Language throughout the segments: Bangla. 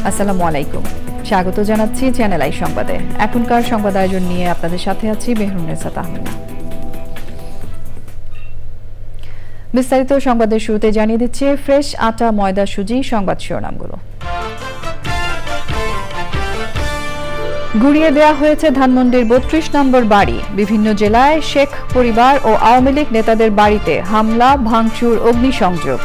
আসসালামু আলাইকুম, স্বাগত জানাচ্ছি চ্যানেল আই সংবাদে। এখনকার সংবাদ আয়োজন নিয়ে আপনাদের সাথে আছি মেহরুন্নেসা তাহমিনা। বিস্তারিত সংবাদের শুরুতে জানিয়ে দিচ্ছে ফ্রেশ আটা ময়দা সুজি। সংবাদ শিরোনামগুলো। গুড়িয়ে দেয়া হয়েছে ধানমন্ডির ৩২ নম্বর বাড়ি। বিভিন্ন জেলায় শেখ পরিবার ও আওয়ামী লীগ নেতাদের বাড়িতে হামলা, ভাঙচুর, অগ্নিসংযোগ।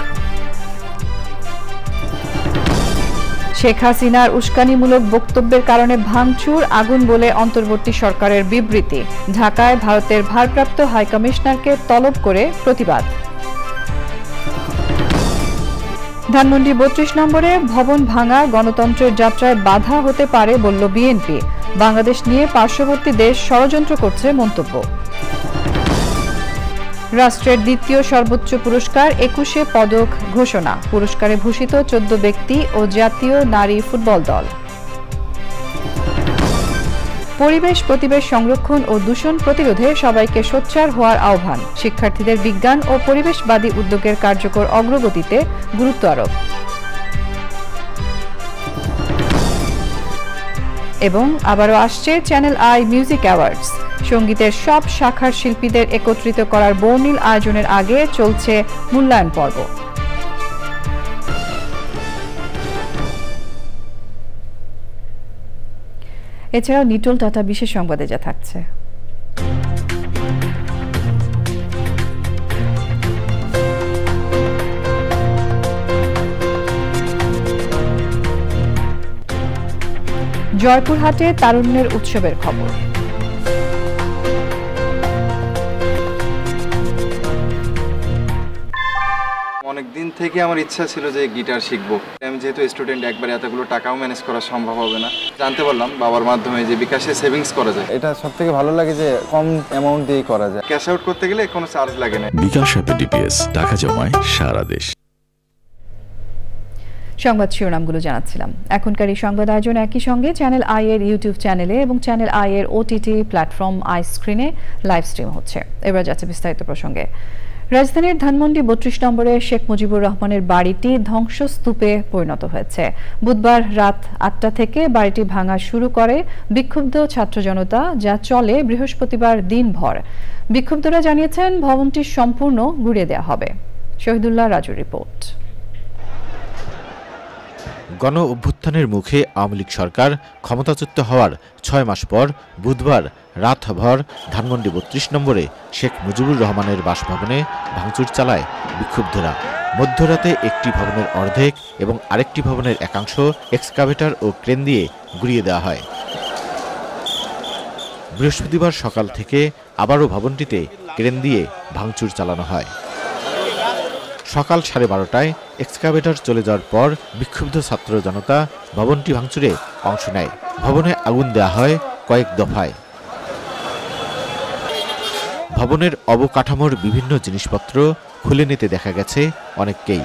শেখ হাসিনার উস্কানিমূলক বক্তব্যের কারণে ভাঙচুর, আগুন বলে অন্তর্বর্তী সরকারের বিবৃতি। ঢাকায় ভারতের ভারপ্রাপ্ত হাইকমিশনারকে তলব করে প্রতিবাদ। ধানমন্ডি ৩২ নম্বরে ভবন ভাঙা গণতন্ত্রের যাত্রায় বাধা হতে পারে বলল বিএনপি। বাংলাদেশ নিয়ে পার্শ্ববর্তী দেশ ষড়যন্ত্র করছে মন্তব্য। রাষ্ট্রের দ্বিতীয় সর্বোচ্চ পুরস্কার ২১ পদক ঘোষণা। পুরস্কারে ভূষিত ১৪ ব্যক্তি ও জাতীয় নারী ফুটবল দল। পরিবেশ প্রতিবেশ সংরক্ষণ ও দূষণ প্রতিরোধে সবাইকে সোচ্চার হওয়ার আহ্বান। শিক্ষার্থীদের বিজ্ঞান ও পরিবেশবাদী উদ্যোগের কার্যকর অগ্রগতিতে গুরুত্ব আরোপ। এবং আবারও আসছে চ্যানেল আই মিউজিক অ্যাওয়ার্ডস। সঙ্গীতের সব শাখার শিল্পীদের একত্রিত করার বর্ণিল আয়োজনের আগে চলছে মূল্যায়ন পর্ব। এছাড়াও নিটল টাটা বিশেষ সংবাদে যা থাকছে। জয়পুরহাটে তারুণ্যের উৎসবের খবর। অনেকদিন থেকে আমার ইচ্ছা ছিল যে গিটার শিখবো। আমি যেহেতু স্টুডেন্ট, একবারে এতগুলো টাকাও ম্যানেজ করা সম্ভব হবে না। জানতে পারলাম বাবার মাধ্যমে যে বিকাশে সেভিংস করা যায়। এটা সবথেকে ভালো লাগে যে কম অ্যামাউন্ট দিয়ে করা যায়। ক্যাশ আউট করতে গেলে কোনো চার্জ লাগে না। বিকাশ অ্যাপে ডিপিএস টাকা জমায় সারা দেশ। সংবাদ শিরোনামগুলো জানাচ্ছিলাম। এখনকার এই সংবাদ আয়োজন একই সঙ্গে চ্যানেল আই এর ইউটিউব চ্যানেলে এবং চ্যানেল আই এর ওটিটি প্ল্যাটফর্ম আই স্ক্রিনে লাইভ স্ট্রিম হচ্ছে। এবার যাচ্ছে বিস্তারিত প্রসঙ্গে। রাজধানীর ধানমন্ডি ৩২ নম্বরে শেখ মুজিবুর রহমানের বাড়িটি ধ্বংসস্তূপে পরিণত হয়েছে। বুধবার রাত ৮টা থেকে বাড়িটি ভাঙা শুরু করে বিক্ষুব্ধ ছাত্র জনতা, যা চলে বৃহস্পতিবার দিনভর। বিক্ষুব্ধরা জানিয়েছেন ভবনটি সম্পূর্ণ গুড়িয়ে দেওয়া হবে। শহীদুল্লাহ রাজুর রিপোর্ট। গণ অভ্যুত্থানের মুখে আওয়ামী লীগ সরকার ক্ষমতাচ্যুত হওয়ার ৬ মাস পর বুধবার রাতভর ধানমন্ডি ৩২ নম্বরে শেখ মুজিবুর রহমানের বাসভবনে ভাঙচুর চালায় বিক্ষুব্ধরা। মধ্যরাতে একটি ভবনের অর্ধেক এবং আরেকটি ভবনের একাংশ এক্সকাভেটর ও ক্রেন দিয়ে গুড়িয়ে দেওয়া হয়। বৃহস্পতিবার সকাল থেকে আবারও ভবনটিতে ক্রেন দিয়ে ভাঙচুর চালানো হয়। সকাল 12:30টায় এক্সকাভেটর চলে যাওয়ার পর বিক্ষুব্ধ ছাত্র জনতা ভবনটি ভাঙচুরে অংশ নেয়। ভবনে আগুন দেওয়া হয় কয়েক দফায়। ভবনের অবকাঠামোর বিভিন্ন জিনিসপত্র খুলে নিতে দেখা গেছে অনেককেই।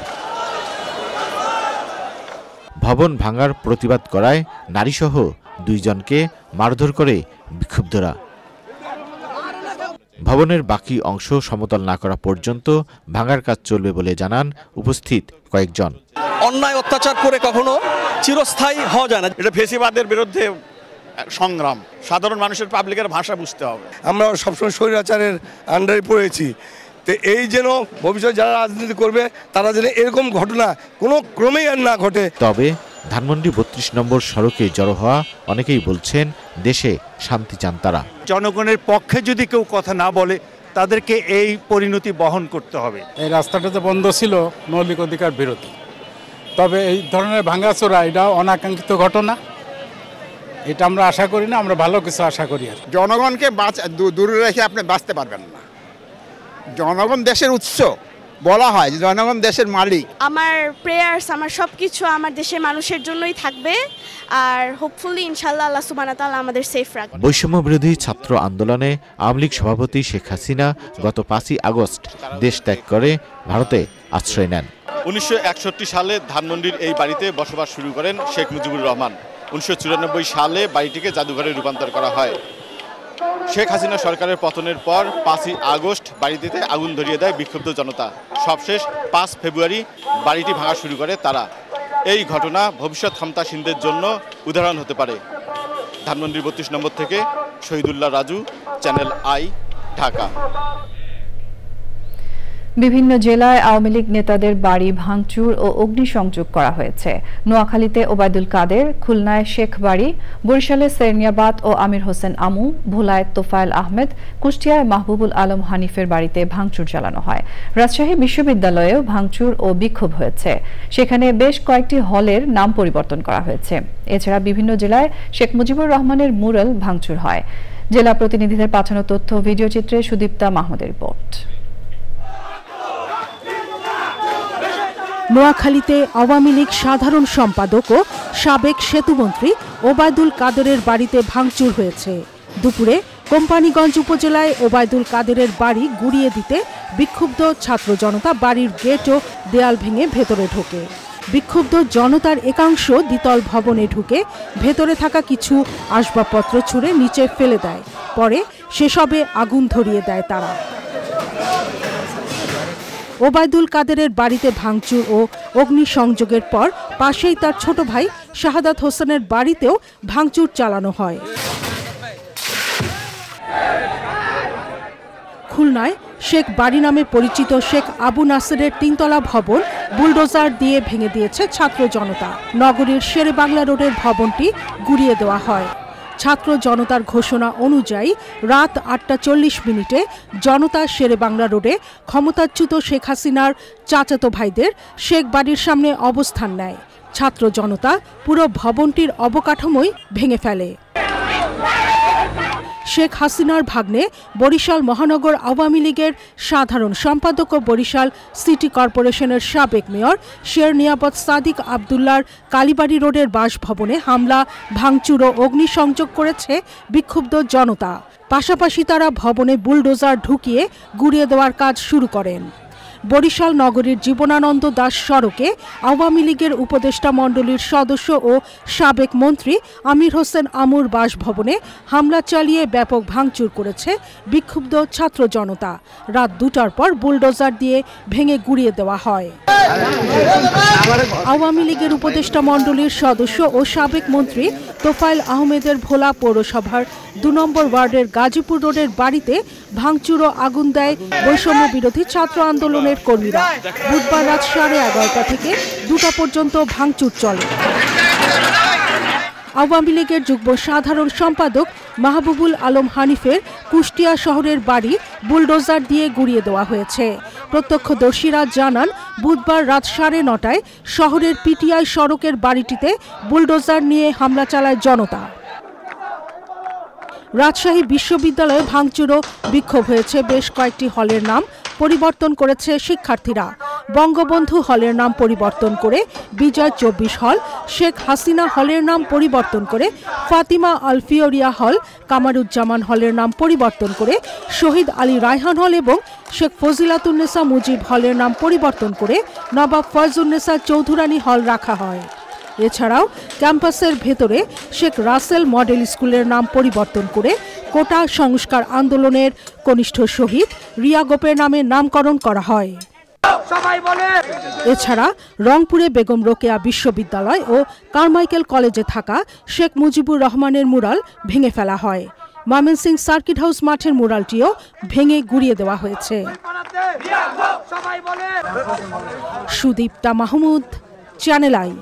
ভবন ভাঙার প্রতিবাদ করায় নারীসহ 2 জনকে মারধর করে বিক্ষুব্ধরা। ভবনের বাকি অংশ সমতল না করা পর্যন্ত ভাঙার কাজ চলবে বলে জানান উপস্থিত কয়েকজন। অন্যায় অত্যাচার করে কখনো চিরস্থায়ী হওয়া যায় না। এটা ফেসিবাদের বিরুদ্ধে সংগ্রাম। সাধারণ মানুষের পাবলিকের ভাষা বুঝতে হবে। আমরা সবসময় স্বৈরাচারের আন্ডারে পড়েছি, তো এই যেন ভবিষ্যৎ যারা রাজনীতি করবে তারা যেন এরকম ঘটনা কোনো ক্রমেই আর না ঘটে। তবে ধানমন্ডি ৩২ নম্বর সড়কে জড়ো হওয়া অনেকেই বলছেন দেশে শান্তি চান তারা। জনগণের পক্ষে যদি কেউ কথা না বলে তাদেরকে এই পরিণতি বহন করতে হবে। এই রাস্তাটা যে বন্ধ ছিল মৌলিক অধিকার বিরোধী, তবে এই ধরনের ভাঙাচোরা এটা অনাকাঙ্ক্ষিত ঘটনা। এটা আমরা আশা করি না, আমরা ভালো কিছু আশা করি। আর জনগণকে দূরে রেখে আপনি বাঁচতে পারবেন না। জনগণ দেশের উৎস বলা হয়, যে জনগণ দেশের মালিক। আমার প্রেয়ার্স, আমার সব কিছু আমার দেশের মানুষের জন্যই থাকবে। আর হোপফুলি ইনশাআল্লাহ আল্লাহ সুবহানাহু ওয়া তাআলা আমাদের সেফ রাখবে। বৈষম্য বিরোধী ছাত্র আন্দোলনে আওয়ামী লীগ সভাপতি শেখ হাসিনা গত 5ই আগস্ট দেশ ত্যাগ করে ভারতে আশ্রয় নেন। 1961 সালে ধানমন্ডির এই বাড়িতে বসবাস শুরু করেন শেখ মুজিবুর রহমান। 1994 সালে বাড়িটিকে জাদুঘরে রূপান্তর করা হয়। শেখ হাসিনা সরকারের পতনের পর 5ই আগস্ট বাড়িটিতে আগুন ধরিয়ে দেয় বিক্ষুব্ধ জনতা। সবশেষ 5 ফেব্রুয়ারি বাড়িটি ভাঙা শুরু করে তারা। এই ঘটনা ভবিষ্যৎ ক্ষমতাসীনদের জন্য উদাহরণ হতে পারে। ধানমন্ডির 32 নম্বর থেকে শহীদুল্লাহ রাজু, চ্যানেল আই, ঢাকা। বিভিন্ন জেলায় আওয়ামী লীগ নেতাদের বাড়ি ভাঙচুর ও অগ্নিসংযোগ করা হয়েছে। নোয়াখালীতে ওবায়দুল কাদের, খুলনায় শেখ বাড়ি, বরিশালে সেরনিয়াবাদ ও আমির হোসেন আমু, ভোলায় তোফায়েল আহমেদ, কুষ্টিয়ায় মাহবুবুল আলম হানিফের বাড়িতে ভাঙচুর চালানো হয়। রাজশাহী বিশ্ববিদ্যালয়েও ভাঙচুর ও বিক্ষোভ হয়েছে। সেখানে বেশ কয়েকটি হলের নাম পরিবর্তন করা হয়েছে। এছাড়া বিভিন্ন জেলায় শেখ মুজিবুর রহমানের মুরাল ভাঙচুর হয়। জেলা প্রতিনিধিদের পাঠানো তথ্য ভিডিও চিত্রে সুদীপ্তা মাহমুদের রিপোর্ট। নোয়াখালীতে আওয়ামী লীগ সাধারণ সম্পাদক ও সাবেক সেতুমন্ত্রী ওবায়দুল কাদেরের বাড়িতে ভাঙচুর হয়েছে। দুপুরে কোম্পানীগঞ্জ উপজেলায় ওবায়দুল কাদেরের বাড়ি গুড়িয়ে দিতে বিক্ষুব্ধ ছাত্র জনতা বাড়ির গেট ও দেয়াল ভেঙে ভেতরে ঢোকে। বিক্ষুব্ধ জনতার একাংশ দ্বিতল ভবনে ঢুকে ভেতরে থাকা কিছু আসবাবপত্র ছুঁড়ে নিচে ফেলে দেয়। পরে সেসবে আগুন ধরিয়ে দেয় তারা। ওবায়দুল কাদেরের বাড়িতে ভাঙচুর ও অগ্নিসংযোগের পর পাশেই তার ছোট ভাই শাহাদাত হোসেনের বাড়িতেও ভাঙচুর চালানো হয়। খুলনায় শেখ বাড়ি নামে পরিচিত শেখ আবু নাসেরের 3তলা ভবন বুলডোজার দিয়ে ভেঙে দিয়েছে ছাত্র জনতা। নগরীর শেরে বাংলা রোডের ভবনটি গুড়িয়ে দেওয়া হয়। ছাত্র জনতার ঘোষণা অনুযায়ী রাত 8:40 জনতা শেরে বাংলা রোডে ক্ষমতাচ্যুত শেখ হাসিনার চাচাতো ভাইদের শেখ বাড়ির সামনে অবস্থান নেয়। ছাত্র জনতা পুরো ভবনটির অবকাঠামোই ভেঙে ফেলে। শেখ হাসিনার ভাগ্নে বরিশাল মহানগর আওয়ামী লীগের সাধারণ সম্পাদক ও বরিশাল সিটি কর্পোরেশনের সাবেক মেয়র শেরনিয়াবাদ সাদিক আবদুল্লার কালীবাড়ি রোডের বাসভবনে হামলা, ভাঙচুর ও অগ্নিসংযোগ করেছে বিক্ষুব্ধ জনতা। পাশাপাশি তারা ভবনে বুলডোজার ঢুকিয়ে গুড়িয়ে দেওয়ার কাজ শুরু করেন। বরিশাল নগরীর জীবনানন্দ দাস সড়কে আওয়ামী লীগের উপদেষ্টা মণ্ডলীর সদস্য ও সাবেক মন্ত্রী আমির হোসেন আমুর বাসভবনে হামলা চালিয়ে ব্যাপক ভাঙচুর করেছে বিক্ষুব্ধ ছাত্র জনতা। রাত 2টার পর বুলডোজার দিয়ে ভেঙে গুড়িয়ে দেওয়া হয়। আওয়ামী লীগের উপদেষ্টা মণ্ডলীর সদস্য ও সাবেক মন্ত্রী তোফায়েল আহমেদের ভোলা পৌরসভার 2 নম্বর ওয়ার্ডের গাজীপুর রোডের বাড়িতে ভাঙচুর ও আগুন দেয় বৈষম্য বিরোধী ছাত্র আন্দোলনের কর্মীরা। বুধবার রাত 11:30 থেকে 2টা পর্যন্ত ভাঙচুর চলে। আওয়ামী লীগের যুগ্ম সাধারণ সম্পাদক মাহবুবুল আলম হানিফের কুষ্টিয়া শহরের বাড়ি বুলডোজার দিয়ে গুড়িয়ে দেওয়া হয়েছে। প্রত্যক্ষদর্শীরা জানান, বুধবার রাত 9:30 শহরের পিটিআই সড়কের বাড়িটিতে বুলডোজার নিয়ে হামলা চালায় জনতা। রাজশাহী বিশ্ববিদ্যালয়ে ভাঙচুর ও বিক্ষোভ হয়েছে। বেশ কয়েকটি হলের নাম পরিবর্তন করেছে শিক্ষার্থীরা। বঙ্গবন্ধু হলের নাম পরিবর্তন করে বিজয় 24 হল, শেখ হাসিনা হলের নাম পরিবর্তন করে ফাতিমা আল ফিওরিয়া হল, কামারুজ্জামান হলের নাম পরিবর্তন করে শহীদ আলী রায়হান হল এবং শেখ ফজিলাতুন্নেসা মুজিব হলের নাম পরিবর্তন করে নবাব ফয়জুন্নেসা চৌধুরানী হল রাখা হয়। এছাড়াও ক্যাম্পাসের ভেতরে শেখ রাসেল মডেল স্কুলের নাম পরিবর্তন করে কোটা সংস্কার আন্দোলনের কনিষ্ঠ শহীদ রিয়া গোপের নামে নামকরণ করা হয়। এছাড়া রংপুরে বেগম রোকেয়া বিশ্ববিদ্যালয় ও কারমাইকেল কলেজে থাকা শেখ মুজিবুর রহমানের মুরাল ভেঙে ফেলা হয়। ময়মনসিংহ সার্কিট হাউস মাঠের মুরালটিও ভেঙে গুড়িয়ে দেওয়া হয়েছে। Sudipta Mahmud, channel I.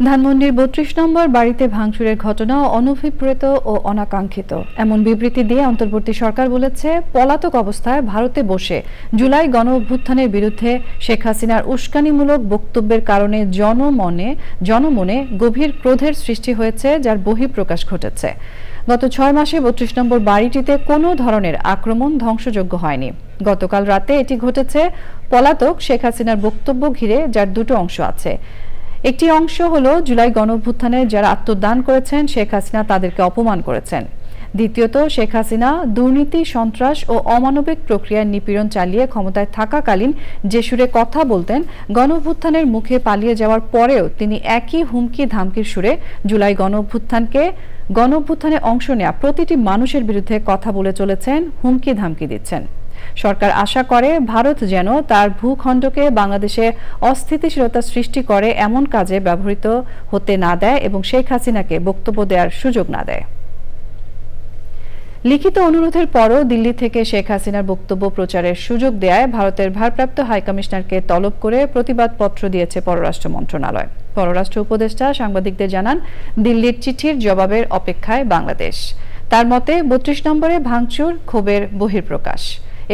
ধানমন্ডির 32 নম্বর বাড়িতে ভাঙচুরের ঘটনা অনভিপ্রেত ও অনাকাঙ্ক্ষিত এমন বিবৃতি দিয়ে অন্তর্বর্তী সরকার বলেছে, পলাতক অবস্থায় ভারতে বসে জুলাই গণঅভ্যুত্থানের বিরুদ্ধে শেখ হাসিনার উস্কানিমূলক বক্তব্যের কারণে জনমনে গভীর ক্রোধের সৃষ্টি হয়েছে, যার বহিঃপ্রকাশ ঘটেছে। গত 6 মাসে 32 নম্বর বাড়িটিতে কোনো ধরনের আক্রমণ ধ্বংসযোগ্য হয়নি। গতকাল রাতে এটি ঘটেছে পলাতক শেখ হাসিনার বক্তব্য ঘিরে, যার দুটো অংশ আছে। একটি অংশ হলো জুলাই গণঅভ্যুত্থানে যারা আত্মদান করেছেন শেখ হাসিনা তাদেরকে অপমান করেছেন। দ্বিতীয়ত, শেখ হাসিনা দুর্নীতি, সন্ত্রাস ও অমানবিক প্রক্রিয়ার নিপীড়ন চালিয়ে ক্ষমতায় থাকাকালীন যে সুরে কথা বলতেন, গণঅভ্যুত্থানের মুখে পালিয়ে যাওয়ার পরেও তিনি একই হুমকি ধামকির সুরে জুলাই গণঅভ্যুত্থানে অংশ নেওয়া প্রতিটি মানুষের বিরুদ্ধে কথা বলে চলেছেন, হুমকি ধামকি দিচ্ছেন। সরকার আশা করে ভারত যেন তার ভূখণ্ডকে বাংলাদেশে অস্থিতিশীলতা সৃষ্টি করে এমন কাজে ব্যবহৃত হতে না দেয় এবং শেখ হাসিনাকে বক্তব্য দেওয়ার সুযোগ না দেয়। লিখিত অনুরোধের পরও দিল্লি থেকে শেখ হাসিনার বক্তব্য প্রচারের সুযোগ দেয়ায় ভারতের ভারপ্রাপ্ত হাইকমিশনারকে তলব করে প্রতিবাদপত্র দিয়েছে পররাষ্ট্র মন্ত্রণালয়। পররাষ্ট্র উপদেষ্টা সাংবাদিকদের জানান, দিল্লির চিঠির জবাবের অপেক্ষায় বাংলাদেশ। তার মতে ৩২ নম্বরে ভাঙচুর ক্ষোভের বহিঃপ্রকাশ।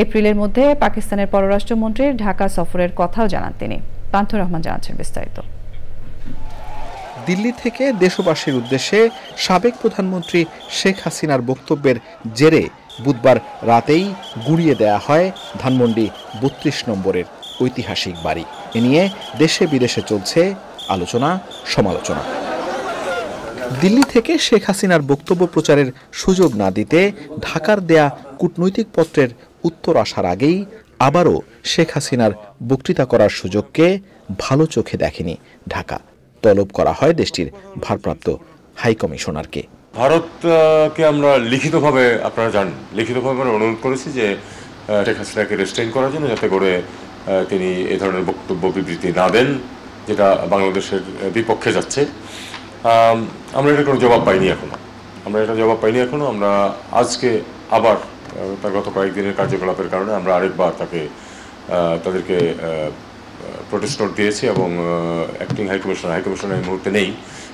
এপ্রিলের মধ্যে পাকিস্তানের পররাষ্ট্রমন্ত্রীর ঢাকা সফরের কথাও জানান তিনি। পান্থ রহমান জানাচ্ছেন বিস্তারিত। দিল্লি থেকে দেশবাসীর উদ্দেশ্যে সাবেক প্রধানমন্ত্রী শেখ হাসিনার বক্তব্যের জেরে বুধবার রাতেই গুঁড়িয়ে দেয়া হয় ধানমন্ডি ৩২ নম্বরের ঐতিহাসিক বাড়ি। এ নিয়ে দেশে বিদেশে চলছে আলোচনা সমালোচনা। দিল্লি থেকে শেখ হাসিনার বক্তব্য প্রচারের সুযোগ না দিতে ঢাকার দেয়া কূটনৈতিক পত্রের উত্তর আসার আগেই আবারও শেখ হাসিনার বক্তৃতা করার সুযোগকে ভালো চোখে দেখেনি ঢাকা। তলব করা হয় দেশটির ভারপ্রাপ্ত হাইকমিশনারকে। ভারতকে আমরা লিখিতভাবে, আপনারা জানেন, লিখিতভাবে আমরা অনুরোধ করেছি যে শেখ হাসিনাকে রেস্ট্রেইন করার জন্য, যাতে করে তিনি এই ধরনের বক্তব্য বিবৃতি না দেন যেটা বাংলাদেশের বিপক্ষে যাচ্ছে। আমরা এটা কোনো জবাব পাইনি এখনো। আমরা আজকে আবার গত কয়েকদিনের কার্যকলাপের কারণে আমরা আরেকবার তাদেরকে প্রোটেস্ট নোট দিয়েছি এবং অ্যাক্টিং হাইকমিশনার এই মুহূর্তে নেই,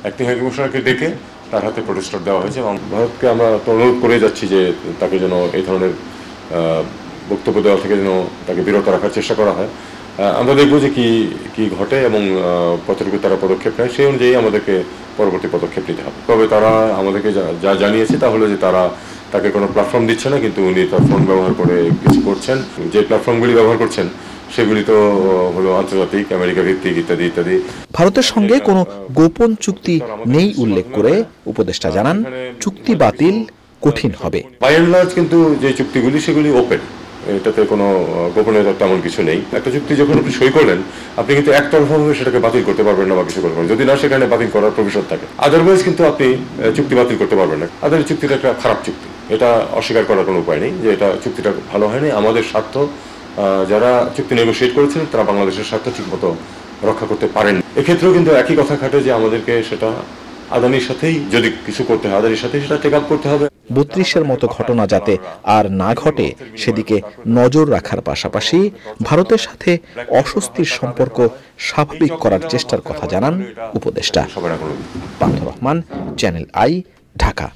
অ্যাক্টিং হাইকমিশনারকে ডেকে তার হাতে প্রোটেস্ট নোট দেওয়া হয়েছে এবং ভারতকে আমরা অনুরোধ করে যাচ্ছি যে তাকে যেন এই ধরনের বক্তব্য দেওয়া থেকে যেন তাকে বিরত রাখার চেষ্টা করা হয়। আমরা দেখব যে কি ঘটে এবং কতটুকু তারা পদক্ষেপ নেয়, সেই অনুযায়ী আমাদেরকে পরবর্তী পদক্ষেপ নিতে হবে। তবে তারা আমাদেরকে যা জানিয়েছে তা হলো যে তাকে কোনো প্ল্যাটফর্ম দিচ্ছে না, কিন্তু উনি তার ফোন ব্যবহার করে কিছু করছেন। যে প্ল্যাটফর্মগুলি ব্যবহার করছেন সেগুলি তো হলো আন্তর্জাতিক, আমেরিকা ভিত্তিক ইত্যাদি ইত্যাদি। ভারতের সঙ্গে কোনো গোপন চুক্তি নেই উল্লেখ করে উপদেষ্টা জানান, চুক্তি বাতিল কঠিন হবে। বাই এন্ড লার্জ কিন্তু যে চুক্তিগুলি সেগুলি ওপেন, এটাতে কোনো গোপনীয়তা তেমন কিছু নেই। একটা চুক্তি যখন আপনি সই করলেন, আপনি কিন্তু একতরফাভাবে সেটাকে বাতিল করতে পারবেন না বা কিছু করতে পারবেন, যদি না সেখানে বাতিল করার প্রভিশন থাকে। আদারওয়াইজ কিন্তু আপনি চুক্তি বাতিল করতে পারবেন না। আদার চুক্তিটা একটা খারাপ চুক্তি, এটা অস্বীকার করার কোনো উপায় নেই যে এটা চুক্তিটা ভালো হয়নি। আমাদের স্বার্থ, যারা চুক্তি নেগোশিয়েট করেছিলেন তারা বাংলাদেশের স্বার্থ ঠিকমতো রক্ষা করতে পারেন। এক্ষেত্রেও কিন্তু একই কথা খাটে যে আমাদেরকে সেটা আদানির সাথেই যদি কিছু করতে হয়, আদানির সাথেই সেটা টেক আপ করতে হবে। ৩২-এর মতো ঘটনা যাতে আর না ঘটে সেদিকে নজর রাখার পাশাপাশি ভারতের সাথে অস্বস্তির সম্পর্ক স্বাভাবিক করার চেষ্টার কথা জানান উপদেষ্টা। পান্থ রহমান, চ্যানেল আই, ঢাকা।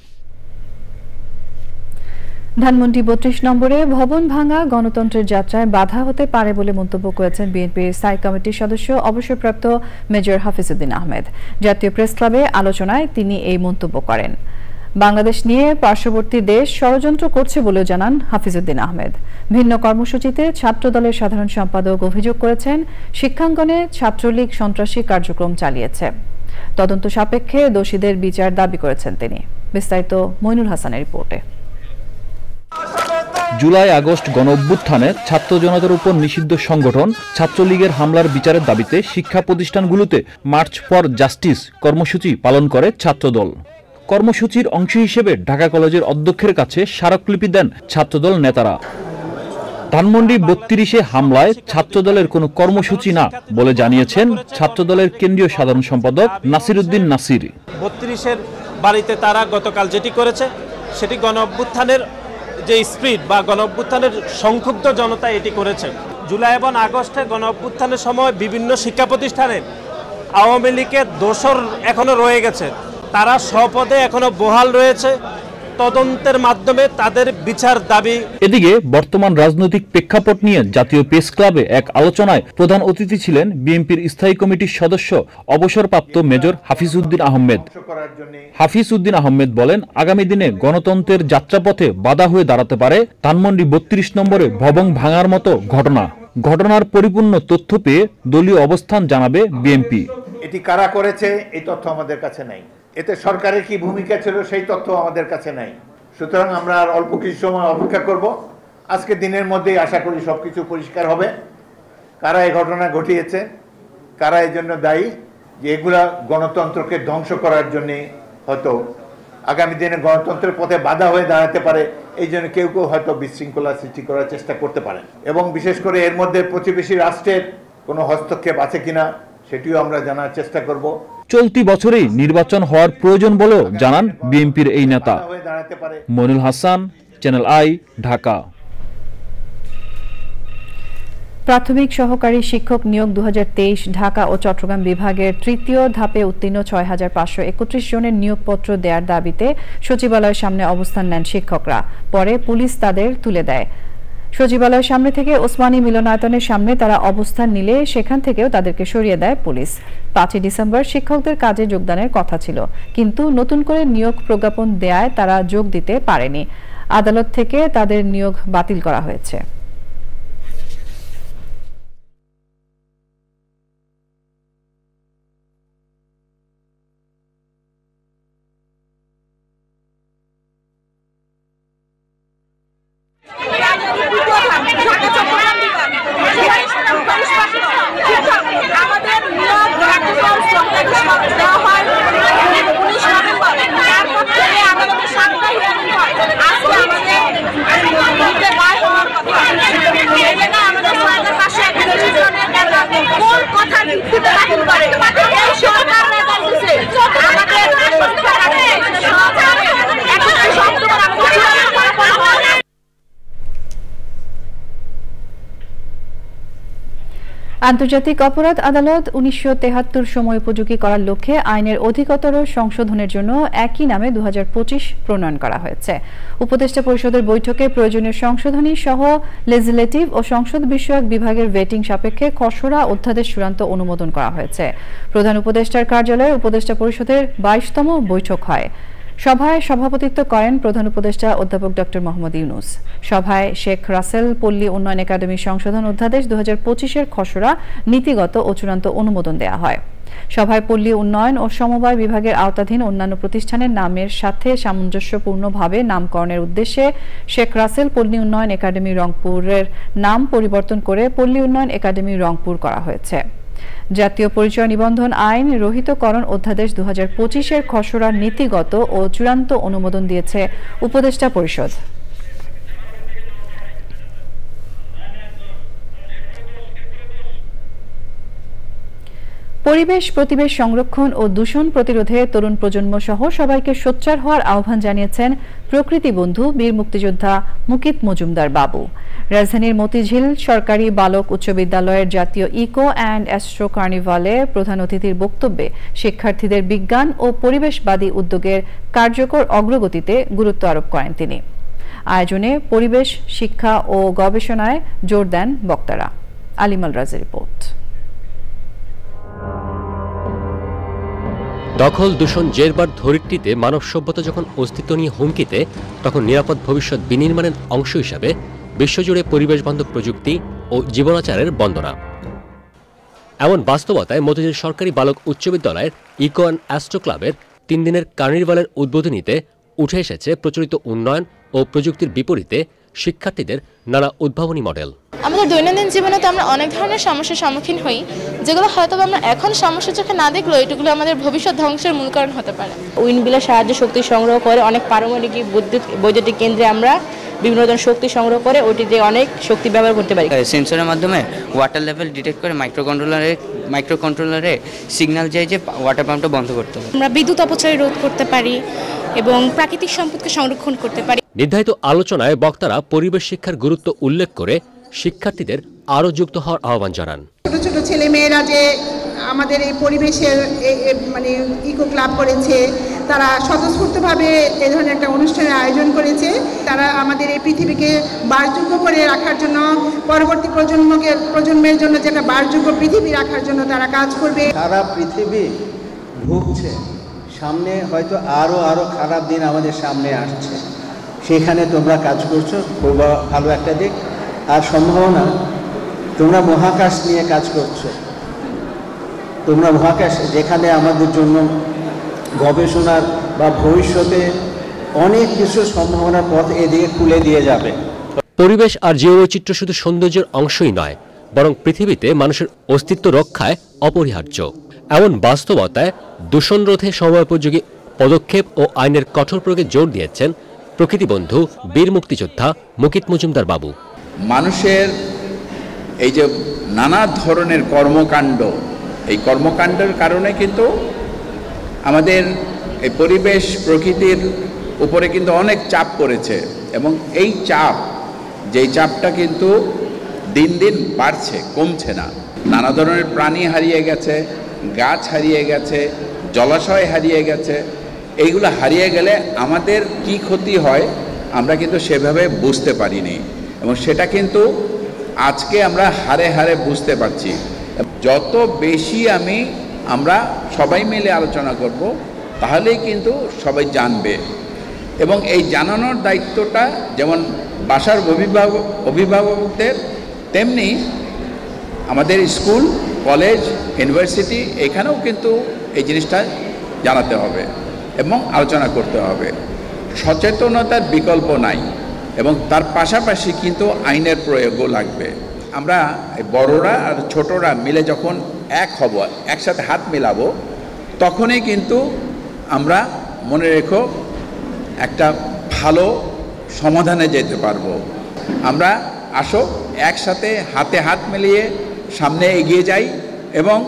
ধানমন্ডি ৩২ নম্বরে ভবন ভাঙা গণতন্ত্রের যাত্রায় বাধা হতে পারে বলে মন্তব্য করেছেন বিএনপির স্থায়ী কমিটির সদস্য অবসরপ্রাপ্ত মেজর হাফিজউদ্দিন আহমেদ। জাতীয় প্রেস ক্লাবে আলোচনায় তিনি এই মন্তব্য করেন। বাংলাদেশ নিয়ে পার্শ্ববর্তী দেশ ষড়যন্ত্র করছে বলেও জানান হাফিজউদ্দিন আহমেদ। ভিন্ন কর্মসূচিতে ছাত্রদলের সাধারণ সম্পাদক অভিযোগ করেছেন, শিক্ষাঙ্গনে ছাত্রলীগ সন্ত্রাসী কার্যক্রম চালিয়েছে। তদন্ত সাপেক্ষে দোষীদের বিচার দাবি করেছেন তিনি। বিস্তারিত মইনুল হাসানের রিপোর্টে। জুলাই আগস্ট গণঅভ্যুত্থানে ছাত্র জনতার উপর নিষিদ্ধ সংগঠন ছাত্রলীগের হামলার বিচারের দাবিতে শিক্ষা প্রতিষ্ঠানগুলোতে মার্চ ফর জাস্টিস কর্মসূচি পালন করে ছাত্রদল। কর্মসূচির অংশ হিসেবে ঢাকা কলেজের অধ্যক্ষের কাছে স্মারকলিপি দেন ছাত্রদল নেতারা। ধানমন্ডি ৩২-এ হামলায় ছাত্রদলের কোনো কর্মসূচি না বলে জানিয়েছেন ছাত্রদলের কেন্দ্রীয় সাধারণ সম্পাদক নাসির উদ্দিন নাসির। ৩২-এর বাড়িতে তারা গতকাল যেটি করেছে সেটি গণঅভ্যুত্থানের যে স্পিরিট বা গণঅভ্যুত্থানের সংক্ষুব্ধ জনতা এটি করেছে। জুলাই এবং আগস্টে গণঅভ্যুত্থানের সময় বিভিন্ন শিক্ষা প্রতিষ্ঠানে আওয়ামী লীগের দোসর এখনো রয়ে গেছে, তারা স্বপদে এখনো বহাল রয়েছে। তদন্তের মাধ্যমে তাদের বিচার দাবি। এদিকে বর্তমান রাজনৈতিক প্রেক্ষাপট নিয়ে জাতীয় প্রেস ক্লাবে এক আলোচনায় প্রধান অতিথি ছিলেন বিএনপির স্থায়ী কমিটির সদস্য অবসরপ্রাপ্ত মেজর হাফিজউদ্দিন আহমেদ। হাফিজউদ্দিন আহমেদ বলেন, আগামী দিনে গণতন্ত্রের যাত্রাপথে বাধা হয়ে দাঁড়াতে পারে ধানমন্ডি ৩২ নম্বরে ভবন ভাঙার মতো ঘটনার পরিপূর্ণ তথ্য পেয়ে দলীয় অবস্থান জানাবে বিএনপি। এটি কারা করেছে এই তথ্য আমাদের কাছে নাই, এতে সরকারের কি ভূমিকা ছিল সেই তথ্য আমাদের কাছে নাই। সুতরাং আমরা আর অল্প কিছু সময় অপেক্ষা করব। আজকে দিনের মধ্যেই আশা করি সবকিছু পরিষ্কার হবে, কারা এই ঘটনা ঘটিয়েছে, কারা এই জন্য দায়ী, যে এগুলা গণতন্ত্রকে ধ্বংস করার জন্য হয়তো আগামী দিনে গণতন্ত্রের পথে বাধা হয়ে দাঁড়াতে পারে। এই জন্য কেউ কেউ হয়তো বিশৃঙ্খলা সৃষ্টি করার চেষ্টা করতে পারেন এবং বিশেষ করে এর মধ্যে প্রতিবেশী রাষ্ট্রের কোনো হস্তক্ষেপ আছে কিনা সেটিও আমরা জানার চেষ্টা করব। চলতি বছরেই নির্বাচন হওয়ার প্রয়োজন বলেও জানান বিএনপির এই নেতা। Moinul Hasan, channel I, Dhaka. প্রাথমিক সহকারী শিক্ষক নিয়োগ 2023 ঢাকা ও চট্টগ্রাম বিভাগের তৃতীয় ধাপে উত্তীর্ণ 6531 জনের নিয়োগপত্র দেওয়ার দাবিতে সচিবালয়ের সামনে অবস্থান নেন শিক্ষকরা। পরে পুলিশ তাদের তুলে দেয়। সচিবালয়ের সামনে থেকে ওসমানী মিলনায়তনের সামনে তারা অবস্থান নিলে সেখান থেকেও তাদেরকে সরিয়ে দেয় পুলিশ। 5 ডিসেম্বর শিক্ষকদের কাজে যোগদানের কথা ছিল, কিন্তু নতুন করে নিয়োগ প্রজ্ঞাপন দেয়ায় তারা যোগ দিতে পারেনি। আদালত থেকে তাদের নিয়োগ বাতিল করা হয়েছে। আন্তর্জাতিক অপরাধ আদালত 1973 সময় উপযোগী করার লক্ষ্যে আইনের অধিকতর সংশোধনের জন্য একই নামে 2025 প্রণয়ন করা হয়েছে। উপদেষ্টা পরিষদের বৈঠকে প্রয়োজনীয় সংশোধনী সহ লেজিসলেটিভ ও সংসদ বিষয়ক বিভাগের ভেটিং সাপেক্ষে খসড়া অধ্যাদেশ চূড়ান্ত অনুমোদন করা হয়েছে। প্রধান উপদেষ্টার কার্যালয়ে উপদেষ্টা পরিষদের 22তম বৈঠক হয়। সভায় সভাপতিত্ব করেন প্রধান উপদেষ্টা অধ্যাপক ডক্টর মোহাম্মদ ইউনুস। সভায় শেখ রাসেল পল্লী উন্নয়ন একাডেমি সংশোধন অধ্যাদেশ 2025-এর খসড়া নীতিগত ও চূড়ান্ত অনুমোদন দেওয়া হয়। সভায় পল্লী উন্নয়ন ও সমবায় বিভাগের আওতাধীন অন্যান্য প্রতিষ্ঠানের নামের সাথে সামঞ্জস্যপূর্ণভাবে নামকরণের উদ্দেশ্যে শেখ রাসেল পল্লী উন্নয়ন একাডেমি রংপুরের নাম পরিবর্তন করে পল্লী উন্নয়ন একাডেমি রংপুর করা হয়েছে। জাতীয় পরিচয় নিবন্ধন আইন রহিতকরণ অধ্যাদেশ 2025-এর খসড়ার নীতিগত ও চূড়ান্ত অনুমোদন দিয়েছে উপদেষ্টা পরিষদ। পরিবেশ প্রতিবেশ সংরক্ষণ ও দূষণ প্রতিরোধে তরুণ প্রজন্ম সহ সবাইকে সোচ্চার হওয়ার আহ্বান জানিয়েছেন প্রকৃতি বন্ধু বীর মুক্তিযোদ্ধা মুকিত মজুমদার বাবু। রাজধানীর মতিঝিল সরকারি বালক উচ্চ বিদ্যালয়ের জাতীয় ইকো অ্যান্ড অ্যাস্ট্রো কার্নিভালে প্রধান অতিথির বক্তব্যে শিক্ষার্থীদের বিজ্ঞান ও পরিবেশবাদী উদ্যোগের কার্যকর অগ্রগতিতে গুরুত্ব আরোপ করেন তিনি। আয়োজনে পরিবেশ শিক্ষা ও গবেষণায় জোর দেন বক্তারা। আলিমাল রাজের রিপোর্ট। দখল দূষণ জেরবার ধরিত্রীতে মানব সভ্যতা যখন অস্তিত্ব নিয়ে হুমকিতে, তখন নিরাপদ ভবিষ্যৎ বিনির্মাণের অংশ হিসাবে বিশ্বজুড়ে পরিবেশ বান্ধব প্রযুক্তি ও জীবনাচারের বন্দনা। এমন বাস্তবতায় মতিঝিল সরকারি বালক উচ্চ বিদ্যালয়ের ইকো অ্যান্ড অ্যাস্ট্রো ক্লাবের 3 দিনের কার্নিভালের উদ্বোধনীতে উঠে এসেছে প্রচলিত উন্নয়ন ও প্রযুক্তির বিপরীতে শিক্ষার্থীদের নানা উদ্ভাবনী মডেল। আমাদের দৈনন্দিন জীবনে তো আমরা অনেক ধরনের সমস্যার সম্মুখীন হই, যেগুলো হয়তো আমরা এখন সমস্যা চোখে না দেখলেও এগুলো আমাদের ভবিষ্যৎ ধ্বংসের মূল কারণ হতে পারে। উইন্ডমিলের সাহায্যে শক্তি সংগ্রহ করে অনেক পারমাণবিক বৈদ্যুতিক কেন্দ্রে আমরা বিভিন্ন ধরনের শক্তি সংগ্রহ করে ওইটি দিয়ে অনেক শক্তি ব্যবহার করতে পারি। সেন্সরের মাধ্যমে ওয়াটার লেভেল ডিটেক্ট করে মাইক্রো কন্ট্রোলারে সিগন্যাল যায় যে ওয়াটার পাম্পটা বন্ধ করতে হবে। আমরা বিদ্যুৎ অপচয় রোধ করতে পারি এবং প্রাকৃতিক সম্পদকে সংরক্ষণ করতে পারি। নির্ধারিত আলোচনায় বক্তারা পরিবেশ শিক্ষার গুরুত্ব উল্লেখ করে শিক্ষার্থীদের আরও যুক্ত হওয়ার আহ্বান জানান। ছোট ছোট ছেলে মেয়েরা যে আমাদের এই পরিবেশের মানে ইকো ক্লাব করেছে, তারা স্বতঃস্ফূর্তভাবে এই ধরনের একটা অনুষ্ঠানের আয়োজন করেছে। তারা আমাদের এই পৃথিবীকে বাসযোগ্য করে রাখার জন্য, পরবর্তী প্রজন্মের জন্য যেটা বাসযোগ্য পৃথিবী রাখার জন্য তারা কাজ করবে। সারা পৃথিবী ভুগছে, সামনে হয়তো আরও খারাপ দিন আমাদের সামনে আসছে, সেখানে তোমরা কাজ করছো, খুব ভালো একটা দিক। আর সম্ভাবনা তোমরা মহাকাশ নিয়ে কাজ করছো, তোমরা মহাকাশ যেখানে আমাদের জন্য গবেষণার বা ভবিষ্যতে অনেক কিছু সম্ভাবনার পথ এদিকে খুলে দিয়ে যাবে। পরিবেশ আর জীববৈচিত্র্য শুধু সৌন্দর্যের অংশই নয়, বরং পৃথিবীতে মানুষের অস্তিত্ব রক্ষায় অপরিহার্য। এমন বাস্তবতায় দূষণ রোধে সময়োপযোগী পদক্ষেপ ও আইনের কঠোর প্রয়োগে জোর দিয়েছেন প্রকৃতিবন্ধু বীর মুক্তিযোদ্ধা মুকিত মজুমদার বাবু। মানুষের এই যে নানা ধরনের কর্মকাণ্ড, এই কর্মকাণ্ডের কারণে কিন্তু আমাদের এই পরিবেশ প্রকৃতির উপরে কিন্তু অনেক চাপ পড়েছে, এবং এই যেই চাপটা কিন্তু দিন দিন বাড়ছে, কমছে না। নানা ধরনের প্রাণী হারিয়ে গেছে, গাছ হারিয়ে গেছে, জলাশয় হারিয়ে গেছে। এইগুলো হারিয়ে গেলে আমাদের কি ক্ষতি হয় আমরা কিন্তু সেভাবে বুঝতে পারিনি, এবং সেটা কিন্তু আজকে আমরা হারে হারে বুঝতে পারছি। যত বেশি আমরা সবাই মিলে আলোচনা করব, তাহলেই কিন্তু সবাই জানবে। এবং এই জানানোর দায়িত্বটা যেমন বাসার অভিভাবকদের, তেমনি আমাদের স্কুল, কলেজ, ইউনিভার্সিটি এখানেও কিন্তু এই জিনিসটা জানাতে হবে এবং আলোচনা করতে হবে। সচেতনতার বিকল্প নাই, এবং তার পাশাপাশি কিন্তু আইনের প্রয়োগও লাগবে। আমরা বড়রা আর ছোটরা মিলে যখন এক হব, একসাথে হাত মেলাবো, তখনই কিন্তু আমরা মনে রেখো একটা ভালো সমাধানে যেতে পারবো। আমরা আসো একসাথে হাতে হাত মিলিয়ে সামনে এগিয়ে যাই এবং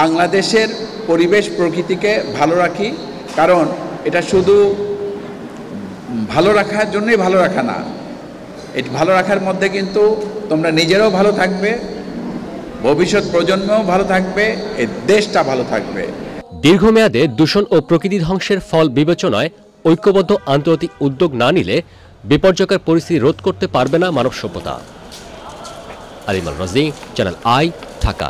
বাংলাদেশের পরিবেশ প্রকৃতিকে ভালো রাখি। কারণ এটা শুধু ভালো রাখার জন্যই ভালো রাখা না, এটি ভালো রাখার মধ্যে কিন্তু তোমরা নিজেরাও ভালো থাকবে, ভবিষ্যৎ প্রজন্মও ভালো থাকবে, এই দেশটা ভালো থাকবে। দীর্ঘমেয়াদে দূষণ ও প্রকৃতি ধ্বংসের ফল বিবেচনায় ঐক্যবদ্ধ আন্তর্জাতিক উদ্যোগ না নিলে বিপর্যয়কর পরিস্থিতি রোধ করতে পারবে না মানব সভ্যতা। আলিমাল রাজি, চ্যানেল আই, ঢাকা।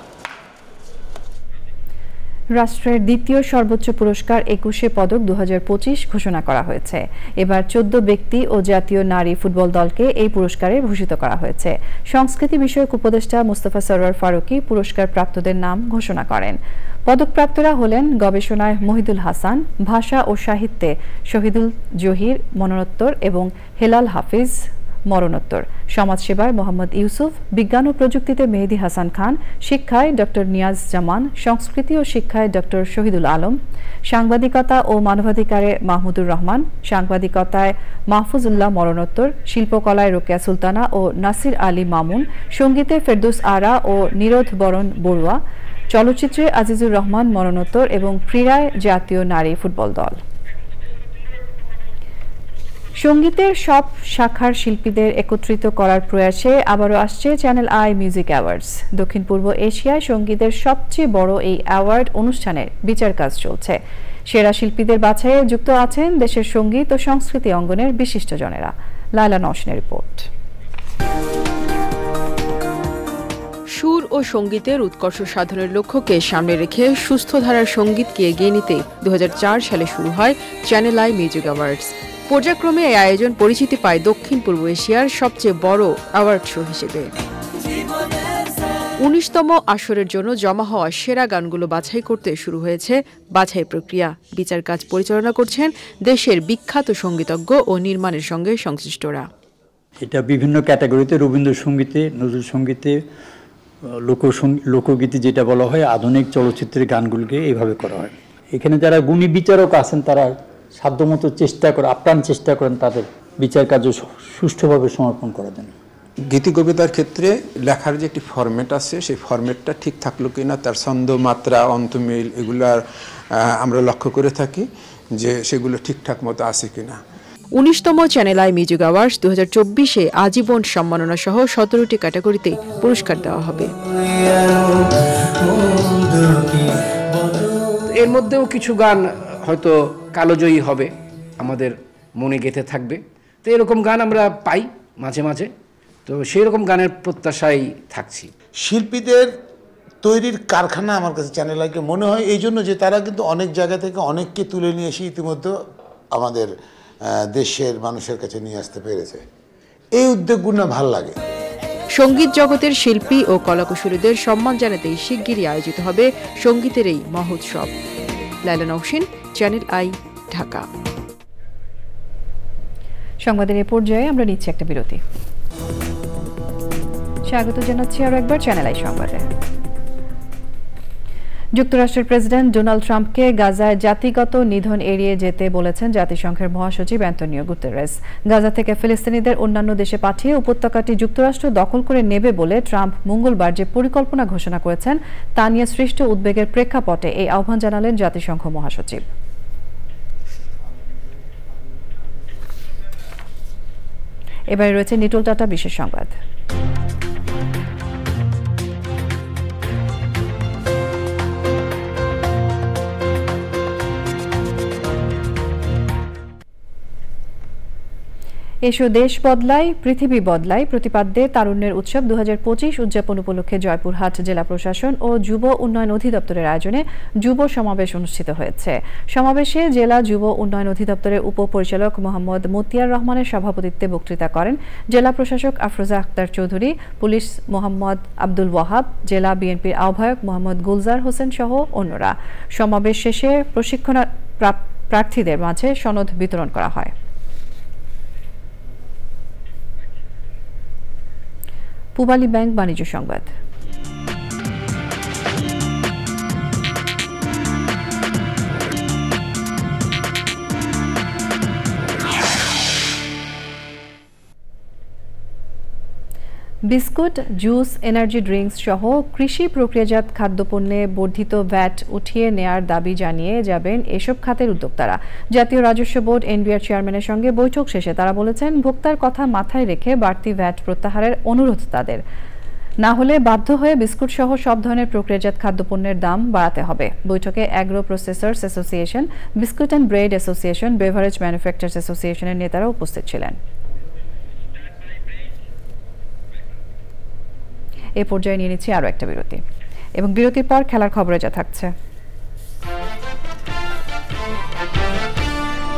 রাষ্ট্রের দ্বিতীয় সর্বোচ্চ পুরস্কার ২১শে পদক ২০২৫ ঘোষণা করা হয়েছে। এবার ১৪ ব্যক্তি ও জাতীয় নারী ফুটবল দলকে এই পুরস্কারে ভূষিত করা হয়েছে। সংস্কৃতি বিষয়ক উপদেষ্টা মুস্তাফা সরোয়ার ফারুকী পুরস্কার প্রাপ্তদের নাম ঘোষণা করেন। পদকপ্রাপ্তরা হলেন গবেষণায় মহিদুল হাসান, ভাষা ও সাহিত্যে শহীদুল জহির মরণোত্তর এবং হেলাল হাফিজ মরণোত্তর, সমাজসেবায় মোহাম্মদ ইউসুফ, বিজ্ঞান ও প্রযুক্তিতে মেহেদি হাসান খান, শিক্ষায় ডক্টর নিয়াজ জামান, সংস্কৃতি ও শিক্ষায় ডক্টর শহীদুল আলম, সাংবাদিকতা ও মানবাধিকারে মাহমুদুর রহমান, সাংবাদিকতায় মাহফুজুল্লাহ মরণোত্তর, শিল্পকলায় রোকেয়া সুলতানা ও নাসির আলী মামুন, সঙ্গীতে ফেরদৌস আরা ও নিরোধ বরণ বড়ুয়া, চলচ্চিত্রে আজিজুর রহমান মরণোত্তর এবং ক্রীড়ায় জাতীয় নারী ফুটবল দল। সঙ্গীতের সব শাখার শিল্পীদের একত্রিত করার প্রয়াসে আবারও আসছে চ্যানেল আই মিউজিক অ্যাওয়ার্ডস। দক্ষিণ পূর্ব এশিয়ায় সঙ্গীতের সবচেয়ে বড় এই অ্যাওয়ার্ড অনুষ্ঠানের বিচার কাজ চলছে। সেরা শিল্পীদের বাছাইয়ে যুক্ত আছেন দেশের সঙ্গীত ও সংস্কৃতি অঙ্গনের বিশিষ্টজনেরা। লায়লা নওশনের রিপোর্ট। সুর ও সঙ্গীতের উৎকর্ষ সাধনের লক্ষ্যকে সামনে রেখে সুস্থ ধারার সঙ্গীতকে এগিয়ে নিতে ২০০৪ সালে শুরু হয় চ্যানেল আই মিউজিক অ্যাওয়ার্ডস। পর্যায়ক্রমে এই আয়োজন পরিচিতি পায় দক্ষিণ পূর্ব এশিয়ার সবচেয়ে বড় অ্যাওয়ার্ড শো হিসেবে। ১৯তম আসরের জন্য জমা হওয়া সেরা গানগুলো বাছাই করতে শুরু হয়েছে বাছাই প্রক্রিয়া। বিচার কাজ পরিচালনা করছেন দেশের বিখ্যাত সঙ্গীতজ্ঞ ও নির্মাণের সঙ্গে সংশ্লিষ্টরা। এটা বিভিন্ন ক্যাটাগরিতে, রবীন্দ্রসঙ্গীতে, নজরুল সঙ্গীতে, লোকগীতি যেটা বলা হয়, আধুনিক চলচ্চিত্রের গানগুলোকে এইভাবে করা হয়। এখানে যারা গুণী বিচারক আছেন তারা সাধ্যমতো চেষ্টা করে, আপ্রাণ চেষ্টা করেন তাদের বিচার কার্য সুষ্ঠুভাবে সমর্পণ করা দেন। গীতি কবিতার ক্ষেত্রে লেখার যে একটি ফরম্যাট আছে, সেই ফরম্যাটটা ঠিক থাকলো কিনা, তার ছন্দ, মাত্রা, অন্তমিল এগুলার আমরা লক্ষ্য করে থাকি যে সেগুলো ঠিকঠাক মতো আছে কিনা। ১৯তম চ্যানেল আই মিউজিক অ্যাওয়ার্ডস ২০২৪-এ আজীবন সম্মাননা সহ ১৭টি ক্যাটাগরিতে পুরস্কার দেওয়া হবে। এর মধ্যেও কিছু গান হয়তো কালোজয়ী হবে, আমাদের মনে গেঁথে থাকবে। তো এরকম গান আমরা পাই মাঝে মাঝে, তো সেই রকম গানের প্রত্যাশায় থাকছি। শিল্পীদের তৈরির কারখানা আমার কাছে চ্যানেল আইকে মনে হয় এই জন্য যে তারা কিন্তু অনেক জায়গা থেকে অনেককে তুলে নিয়ে এসে ইতিমধ্যে আমাদের দেশের মানুষের কাছে নিয়ে আসতে পেরেছে। এই উদ্যোগগুলো ভালো লাগে। সঙ্গীত জগতের শিল্পী ও কলাকুশলীদের সম্মান জানাতেই শিগগিরই আয়োজিত হবে সঙ্গীতের এই মহোৎসব। লায়লা নওশিন, চ্যানেল আই, ঢাকা। সংবাদের এ পর্যায়ে আমরা নিচ্ছি একটা বিরতি। স্বাগত জানাচ্ছি আরও একবার চ্যানেল আই সংবাদে। যুক্তরাষ্ট্রের প্রেসিডেন্ট ডোনাল্ড ট্রাম্পকে গাজায় জাতিগত নিধন এড়িয়ে যেতে বলেছেন জাতিসংঘের মহাসচিব অ্যান্টোনিও গুতেরেস। গাজা থেকে ফিলিস্তিনিদের অন্যান্য দেশে পাঠিয়ে উপত্যকাটি যুক্তরাষ্ট্র দখল করে নেবে বলে ট্রাম্প মঙ্গলবার যে পরিকল্পনা ঘোষণা করেছেন তা নিয়ে সৃষ্ট উদ্বেগের প্রেক্ষাপটে এই আহ্বান জানালেন জাতিসংঘ মহাসচিব। এবারে রয়েছে নিটোল টাটা বিশেষ সংবাদ। এসো দেশ বদলায় পৃথিবী বদলায় প্রতিপাদ্যে তারুণ্যের উৎসব 2025 উদযাপন উপলক্ষে জয়পুরহাট জেলা প্রশাসন ও যুব উন্নয়ন অধিদপ্তরের আয়োজনে যুব সমাবেশ অনুষ্ঠিত হয়েছে। সমাবেশে জেলা যুব উন্নয়ন অধিদপ্তরের উপপরিচালক মোহাম্মদ মতিয়ার রহমানের সভাপতিত্বে বক্তৃতা করেন জেলা প্রশাসক আফরোজা আক্তার চৌধুরী, পুলিশ মোহাম্মদ আব্দুল ওয়াহাব, জেলা বিএনপির আহ্বায়ক মোহাম্মদ গুলজার হোসেন সহ অন্যরা। সমাবেশ শেষে প্রশিক্ষণ প্রার্থীদের মাঝে সনদ বিতরণ করা হয়। পূবালী ব্যাংক বাণিজ্য সংবাদ। বিস্কুট, জুস, এনার্জি ড্রিঙ্কস সহ কৃষি প্রক্রিয়াজাত খাদ্যপণ্যে বর্ধিত ভ্যাট উঠিয়ে নেয়ার দাবি জানিয়ে যাবেন এসব খাতের উদ্যোক্তারা। জাতীয় রাজস্ব বোর্ড এনবিআর চেয়ারম্যানের সঙ্গে বৈঠক শেষে তারা বলেছেন, ভোক্তার কথা মাথায় রেখে বাড়তি ভ্যাট প্রত্যাহারের অনুরোধ তাদের। না হলে বাধ্য হয়ে বিস্কুট সহ সব ধরনের প্রক্রিয়াজাত খাদ্যপণ্যের দাম বাড়াতে হবে। বৈঠকে agro processors association, biscuit and bread association, beverage manufacturers অ্যাসোসিয়েশনের নেতারা উপস্থিত ছিলেন। এ পর্যায়ে নিয়ে নিচ্ছি আরও একটা বিরতি এবং বিরতির পর খেলার খবরে যা থাকছে।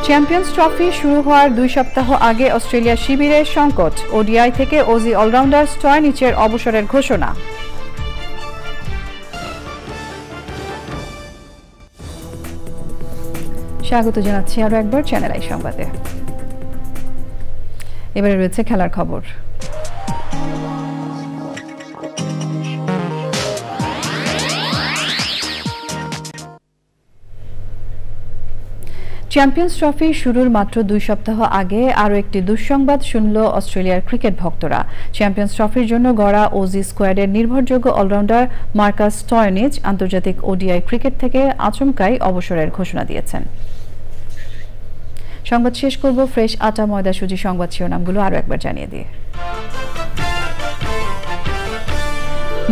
চ্যাম্পিয়ন্স ট্রফি শুরু হওয়ার 2 সপ্তাহ আগে অস্ট্রেলিয়া শিবিরের সংকট, ওডিআই থেকে অজি অলরাউন্ডার স্টয়নিচের অবসরের ঘোষণা। স্বাগত জানাচ্ছি আরও একবার চ্যানেল আই সংবাদে। এবারে রয়েছে খেলার খবর। চ্যাম্পিয়ন্স ট্রফি শুরুর মাত্র 2 সপ্তাহ আগে আরও একটি দুঃসংবাদ শুনল অস্ট্রেলিয়ার ক্রিকেট ভক্তরা। চ্যাম্পিয়ন্স ট্রফির জন্য গড়া ওজি স্কোয়াডের নির্ভরযোগ্য অলরাউন্ডার মার্কাস স্টয়নিচ আন্তর্জাতিক ওডিআই ক্রিকেট থেকে আচমকাই অবসরের ঘোষণা দিয়েছেন। সংবাদ শেষ করব ফ্রেশ আটা ময়দা সুজি সংবাদ শিরোনামগুলো আরও একবার জানিয়ে দিয়ে।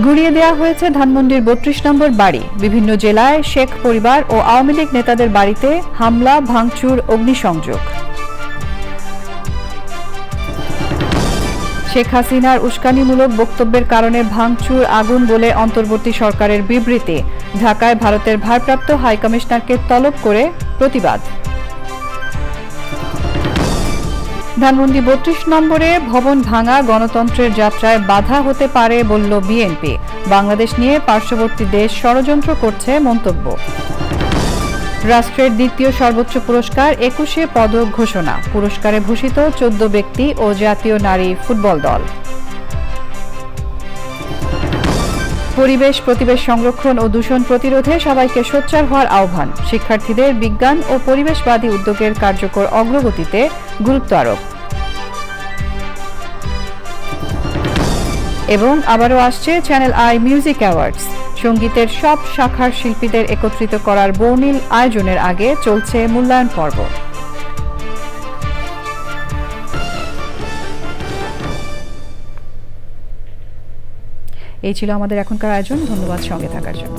গুড়িয়ে দেওয়া হয়েছে ধানমন্ডির 32 নম্বর বাড়ি। বিভিন্ন জেলায় শেখ পরিবার ও আওয়ামী লীগ নেতাদের বাড়িতে হামলা, ভাঙচুর, অগ্নিসংযোগ। শেখ হাসিনার উস্কানিমূলক বক্তব্যের কারণে ভাঙচুর, আগুন বলে অন্তর্বর্তী সরকারের বিবৃতি। ঢাকায় ভারতের ভারপ্রাপ্ত হাইকমিশনারকে তলব করে প্রতিবাদ। ধানমন্ডি 32 নম্বরে ভবন ভাঙা গণতন্ত্রের যাত্রায় বাধা হতে পারে বলল বিএনপি। বাংলাদেশ নিয়ে পার্শ্ববর্তী দেশ ষড়যন্ত্র করছে মন্তব্য। রাষ্ট্রের দ্বিতীয় সর্বোচ্চ পুরস্কার 21 পদক ঘোষণা। পুরস্কারে ভূষিত 14 ব্যক্তি ও জাতীয় নারী ফুটবল দল। পরিবেশ প্রতিবেশ সংরক্ষণ ও দূষণ প্রতিরোধে সবাইকে সোচ্চার হওয়ার আহ্বান। শিক্ষার্থীদের বিজ্ঞান ও পরিবেশবাদী উদ্যোগের কার্যকর অগ্রগতিতে গুরুত্ব আরোপ। এবং আবারও আসছে চ্যানেল আই মিউজিক অ্যাওয়ার্ডস। সঙ্গীতের সব শাখার শিল্পীদের একত্রিত করার বর্ণিল আয়োজনের আগে চলছে মূল্যায়ন পর্ব। এই ছিল আমাদের এখনকার আয়োজন। ধন্যবাদ সঙ্গে থাকার জন্য।